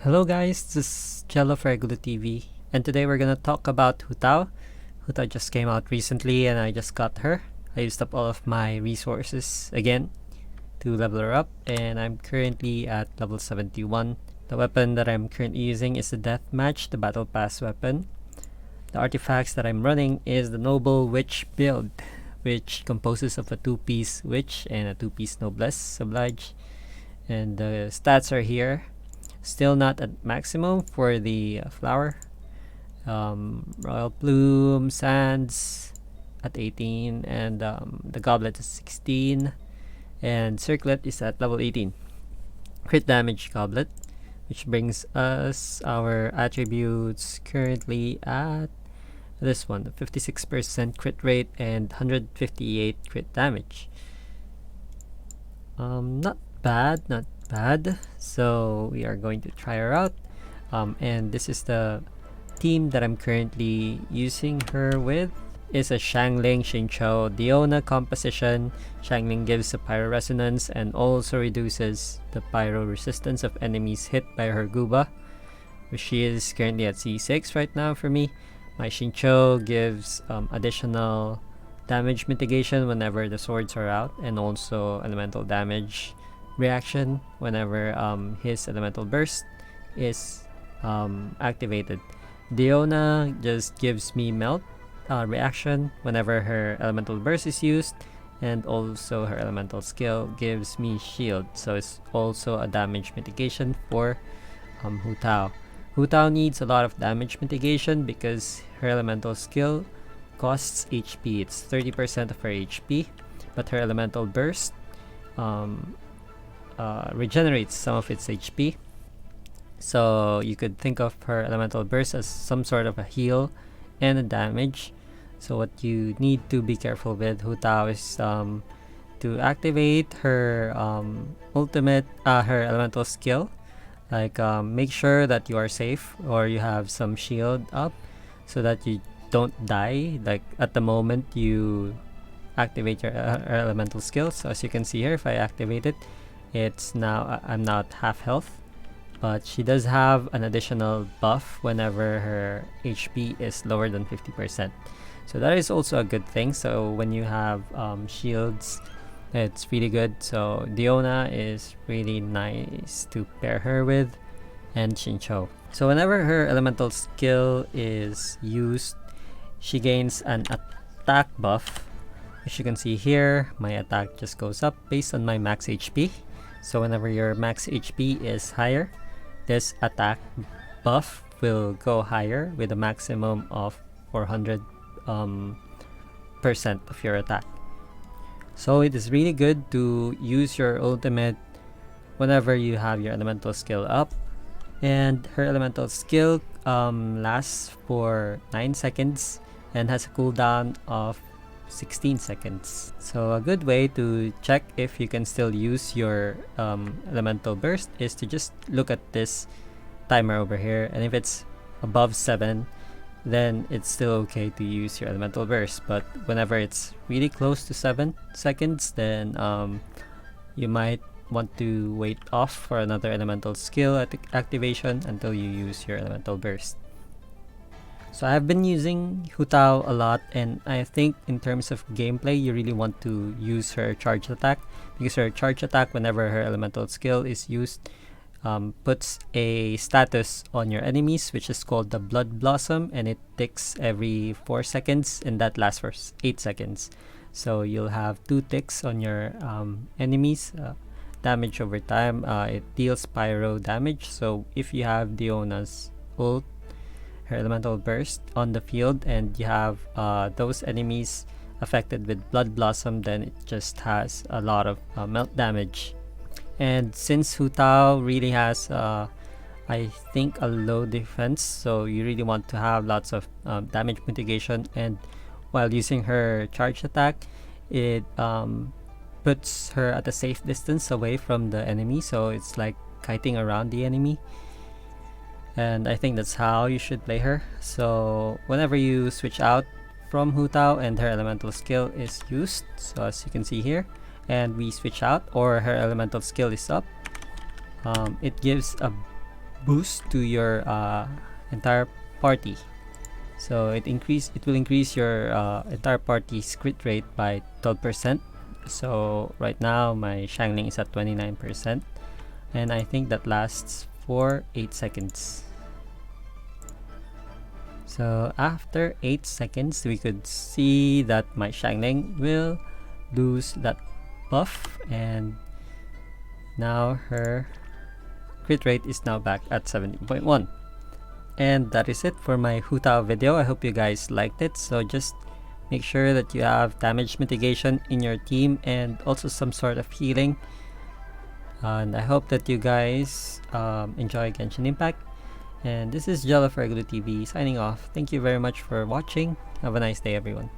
Hello guys, this is Jello for Egulu TV, and today we're gonna talk about Hutao. Hutao just came out recently and I just got her. I used up all of my resources again to level her up, and I'm currently at level 71. The weapon that I'm currently using is the Deathmatch, the Battle Pass weapon. The artifacts that I'm running is the Noble Witch build, which composes of a 2-piece Witch and a 2-piece Noblesse Oblige. And the stats are here. Still not at maximum for the flower. Royal Plume, Sands at 18, and the Goblet is 16, and Circlet is at level 18. Crit damage Goblet, which brings us our attributes currently at this one, 56% crit rate and 158 crit damage. Not bad. So we are going to try her out, and this is the team that I'm currently using her with. Is a Xiangling Xingqiu Diona composition. Xiangling gives a pyro resonance and also reduces the pyro resistance of enemies hit by her Guba. She is currently at C6 right now for me. My Xingqiu gives additional damage mitigation whenever the swords are out, and also elemental damage reaction whenever his elemental burst is activated. Diona just gives me melt reaction whenever her elemental burst is used, and also her elemental skill gives me shield, so it's also a damage mitigation for Hutao. Hutao needs a lot of damage mitigation because her elemental skill costs HP. It's 30% of her HP, but her elemental burst regenerates some of its HP. So you could think of her elemental burst as some sort of a heal and a damage. So what you need to be careful with Hutao is to activate her ultimate, her elemental skill. Like make sure that you are safe or you have some shield up so that you don't die. Like at the moment you activate your elemental skill. So as you can see here, if I activate it, it's now I'm now at half health, but she does have an additional buff whenever her HP is lower than 50%. So that is also a good thing. So when you have shields, it's really good. So Diona is really nice to pair her with, and Xingqiu. So whenever her elemental skill is used, she gains an attack buff. As you can see here, my attack just goes up based on my max HP. So whenever your max HP is higher, this attack buff will go higher with a maximum of 400% of your attack. So it is really good to use your ultimate whenever you have your elemental skill up. And her elemental skill lasts for 9 seconds and has a cooldown of 16 seconds. So a good way to check if you can still use your elemental burst is to just look at this timer over here, and if it's above 7, then it's still okay to use your elemental burst. But whenever it's really close to 7 seconds, then you might want to wait off for another elemental skill activation until you use your elemental burst. So I've been using Hutao a lot, and I think in terms of gameplay, you really want to use her charge attack, because her charge attack, whenever her elemental skill is used, puts a status on your enemies, which is called the Blood Blossom, and it ticks every 4 seconds, and that lasts for 8 seconds. So you'll have 2 ticks on your enemies. Damage over time, it deals pyro damage. So if you have Diona's ult, her elemental burst on the field, and you have those enemies affected with Blood Blossom, then it just has a lot of melt damage. And since Hutao really has I think a low defense, so you really want to have lots of damage mitigation, and while using her charge attack, it puts her at a safe distance away from the enemy, so it's like kiting around the enemy. And I think that's how you should play her. So whenever you switch out from Hutao and her elemental skill is used, so as you can see here, and we switch out or her elemental skill is up, it gives a boost to your entire party. So it will increase your entire party's crit rate by 12%. So right now my Shangling is at 29%, and I think that lasts for 8 seconds. So after 8 seconds, we could see that my Shangling will lose that buff, and now her crit rate is now back at 17.1. And that is it for my Hutao video. I hope you guys liked it. So just make sure that you have damage mitigation in your team and also some sort of healing. And I hope that you guys enjoy Genshin Impact. And this is Jello for Egulu TV signing off. Thank you very much for watching. Have a nice day, everyone.